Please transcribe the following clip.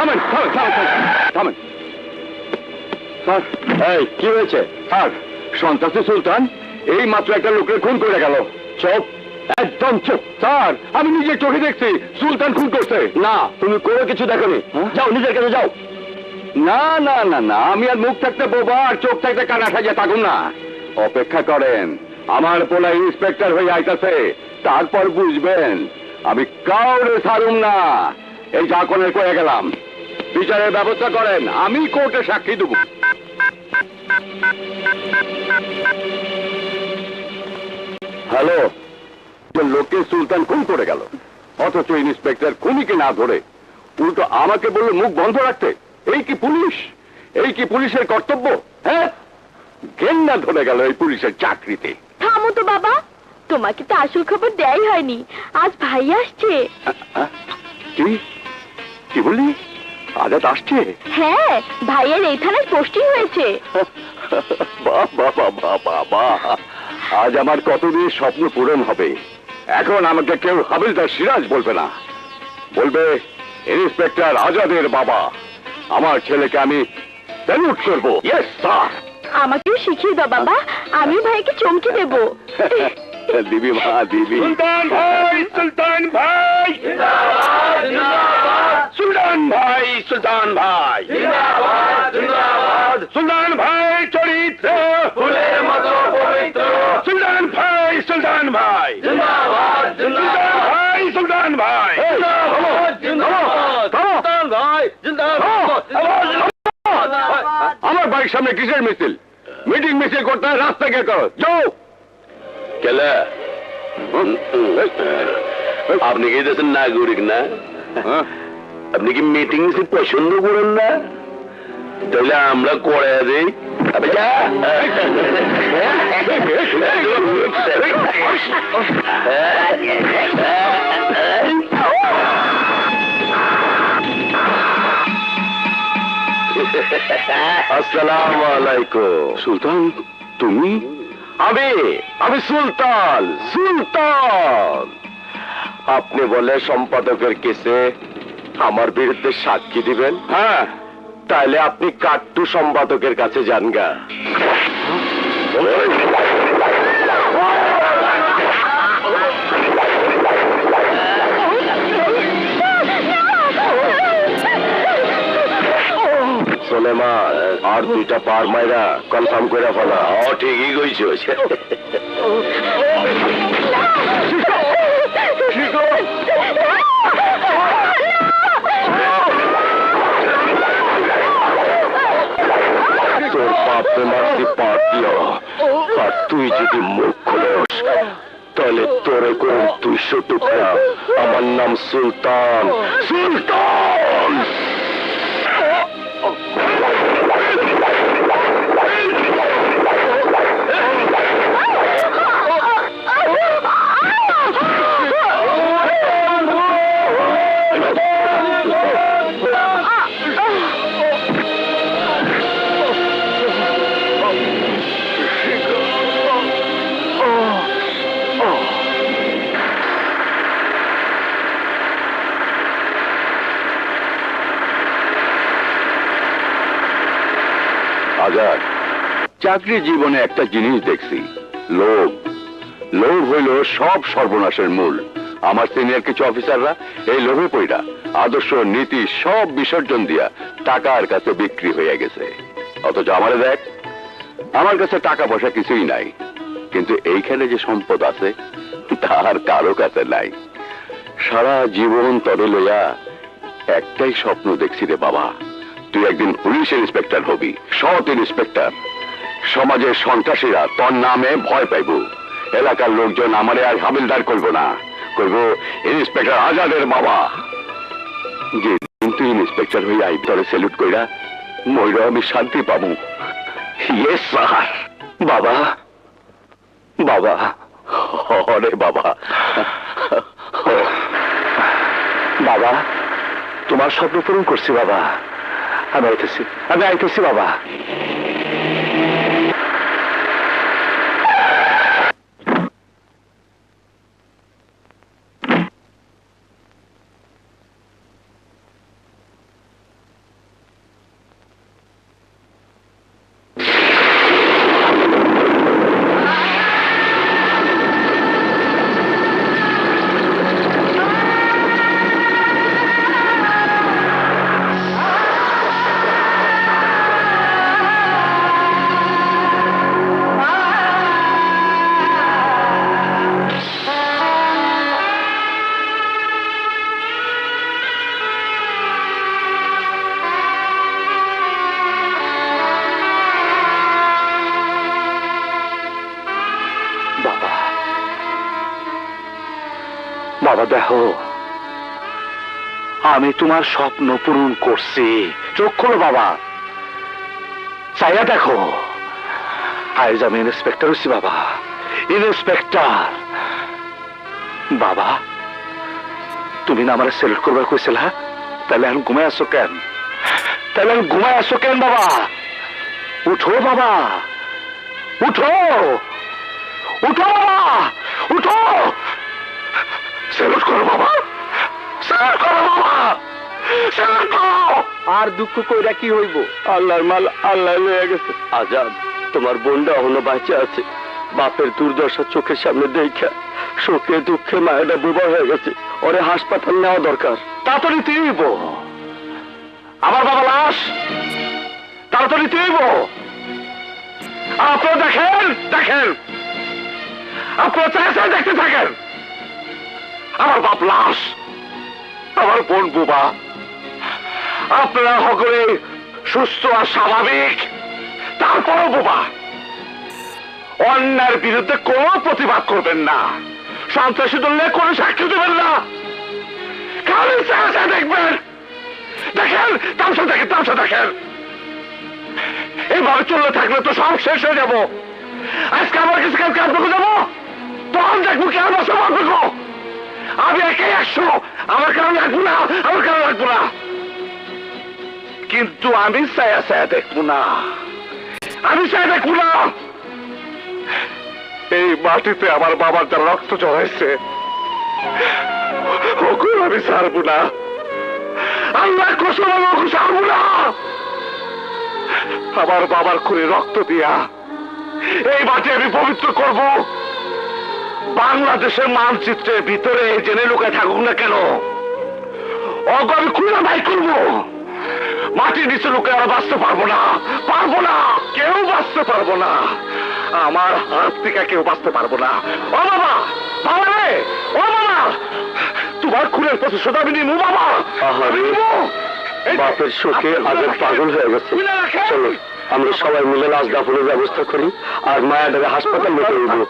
থামেন থামেন থামেন থামেন স্যার। এই কি হয়েছে স্যার? সন্ত্রাসী সুলতান এই মাত্র একটা লোকের খুন করে গেল। চুপ, একদম চুপ। স্যার আমি নিজের চোখে দেখছি সুলতান খুন করছে। না, তুমি কোনো কিছু দেখোনি। যাও নিজের কাছে যাও। না না না না, আমি আর মুখ থাকতে বোবা আর চোখ থাকতে কানা সাজিয়ে থাকুন না। অপেক্ষা করেন, আমার পোলা ইন্সপেক্টর হয়ে আইতাছে, তারপর বুঝবেন আমি কাউরে ছাড়ুম না। এই যা কোনে কয়ে গেলাম, বিচারের ব্যবস্থা করেন, আমি কোর্টে সাক্ষী দেব। হ্যালো, লোকে সুলতান খুন করে গেল, অথচ ইন্সপেক্টর খুনিকে না ধরে উল্টো আমাকে বললো মুখ বন্ধ রাখতে। এই কি পুলিশ? এই কি পুলিশের কর্তব্য? হ্যাঁ, ঘেন্না ধরে গেল এই পুলিশের চাকরিতে। থামো তো বাবা, তোমাকে তো আসল খবর দেয়াই হয়নি। আজ ভাই আসছে। কি কি বললি? আজাদ আসছে? হ্যাঁ, ভাইয়ের এই থানায় পোস্টিং হয়েছে। বাহ বাহ বাহ বাহ বাহ, আজ আমার কতদিন স্বপ্ন পূরণ হবে। এখন আমাকে কেউ হাবিলদার সিরাজ বলবে না, বলবে ইন্সপেক্টর আজাদের বাবা। আমার ছেলেকে আমি স্যালুট করবো। Yes sir. আমাকেও শিখিয়ে দাও বাবা, আমি ভাইকে চমকে দেব। দিবি মা দিবি। সুলতান ভাই, সুলতান ভাই, সুলতান ভাই, সুলতান ভাই, সুলতান ভাই চরিত্র ফুলের মতো পবিত্র। সুলতান ভাই, সুলতান ভাই, সুলতান ভাই, সুলতান ভাই, আমার বাড়ির সামনে কিসের মিছিল? মিটিং মিছিল করতে হয় রাস্তা কে করো, যাও। কেলা আপনি কি দেশের নাগরিক না? আপনি কি মিটিং পছন্দ করেন না? তাহলে আমরা করে দিই। আসসালামু আলাইকুম। সুলতান তুমি? আমি সুলতান। সুলতান আপনি বলে সম্পাদকের কেসে আমার বিরুদ্ধে সাক্ষী দিবেন? হ্যাঁ, তাহলে আপনি কাট্টু সম্পাদকের কাছে যান গা। সোলেমান আর দুইটা পার মাইরা কনফার্ম করে ফেলা। ঠিকই কইছিস। তোর বাপে মারতে পারতিও, আর তুই যদি মুখ খোলস তাহলে তোরে করে 200 টুকরা। আমার নাম সুলতান। সুলতান আজাদ, চাকরি জীবনে একটা জিনিস দেখছি, লোভ। লোভ হইল সব সর্বনাশের মূল। আমার সিনিয়র কিছু অফিসাররা এই লোভে পইরা আদর্শ নীতি সব বিসর্জন দিয়া টাকার কাছে বিক্রি হয়ে গেছে। অথচ আমারে দেখ, আমার কাছে টাকা পয়সা কিছুই নাই, কিন্তু এইখানে যে সম্পদ আছে তার কারো কাছে নাই। সারা জীবন তরে লইয়া একটাই স্বপ্ন দেখছি রে বাবা, তুই একদিন পুলিশ ইন্সপেক্টর হবি, সৎ ইন্সপেক্টর। সমাজের সন্ত্রাসীরা তোর নামে ভয় পাইব, এলাকার লোকজন আমারে আর হাবিলদার করবো না, করবো ইন্সপেক্টর আজাদের বাবা। যে কিন্তু ইন্সপেক্টর হয়ে আই তোরে স্যালুট কইরা মইরা আমি শান্তি পাবো। Yes sir. বাবা, বাবা, অরে বাবা, বাবা তোমার স্বপ্ন পূরণ করছি বাবা। আমি আইতেছি বাবা। বাবা দেখো, আমি তোমার স্বপ্ন পূরণ করছি। চোখ খোলো বাবা, চাইয়া দেখো, আজ আমি ইন্সপেক্টর হচ্ছি বাবা, ইন্সপেক্টর। বাবা, তুমি না আমার সেলেক্ট করবার কইছিল, তাহলে এখন ঘুমায় আসো কেন? তাহলে এখন ঘুমায় আসো কেন বাবা? উঠো বাবা, উঠো, উঠো বাবা, উঠো, সেলুট করো বাবা, সেলুট করো বাবা, সেলুট করো। আর দুঃখ কইরা কি হইব? আল্লাহর মাল আল্লাহ লয়ে গেছে। আজাদ, তোমার বোনটা এখনো বাঁচে আছে। বাপের দুর্দশা চোখের সামনে দেখা শোকে দুঃখে মায়েরা বোবা হয়ে গেছে। ওরে হাসপাতাল নেওয়া দরকার। তাড়াতাড়ি তুইব আমার বাবা লাশ, তাড়াতাড়ি তুইব। আপনারা দেখেন, দেখেন, আপনারা চাই দেখতে থাকেন। আমার বাপ লাশ, আমার বোন বুবা। আপনারা সকলে সুস্থ আর স্বাভাবিক, তারপরও বোবা। অন্যায়ের বিরুদ্ধে কোনো প্রতিবাদ করবেন না, সন্ত্রাসী দলে কোনো সাক্ষী দেবেন না, খালি চাষা দেখবেন। দেখেন, তামসা দেখেন, তামসা দেখেন। এইভাবে চলতে থাকলে তো সব শেষ হয়ে যাবো। আজকে আমার কাছে কালকে আপনাকে যাবো, তখন দেখবো কে আমার সব আপনাকে। আমি একাই 100, আমার কারণ রাখবো না, আমার কারণ রাখবো না। কিন্তু আমি ছায়া ছায়া দেখবো না, আমি ছায়া দেখবো না। এই মাটিতে আমার বাবার যারা রক্ত জড়াইছে, ওগুলো আমি ছাড়বো না। আল্লাহ কসম, আমি ওকে ছাড়বো না। আমার বাবার খুঁড়ে রক্ত দিয়া এই মাটি আমি পবিত্র করব। বাংলাদেশের মানচিত্রের ভিতরে জেনে লুকায় থাকুক না কেন, ওকে আমি খুঁড়ে বাই করবো। মাটির নিচে লুকে আমরা বাঁচতে পারবো না, পারবো না, কেউ বাঁচতে পারবো না। আমার হাত থেকে কেউ বাঁচতে পারবো না। ও বাবা, বাবা রে, ও বাবা, তোমার খুনের প্রতিশোধ আমি নিবো বাবা, আমি নিবো। বাপের শোকে আজাদ পাগল হয়ে গেছে। চলো আমরা সবাই মিলে লাশ দাফনের ব্যবস্থা করি আর মায়াটাকে হাসপাতাল নিতে হইব।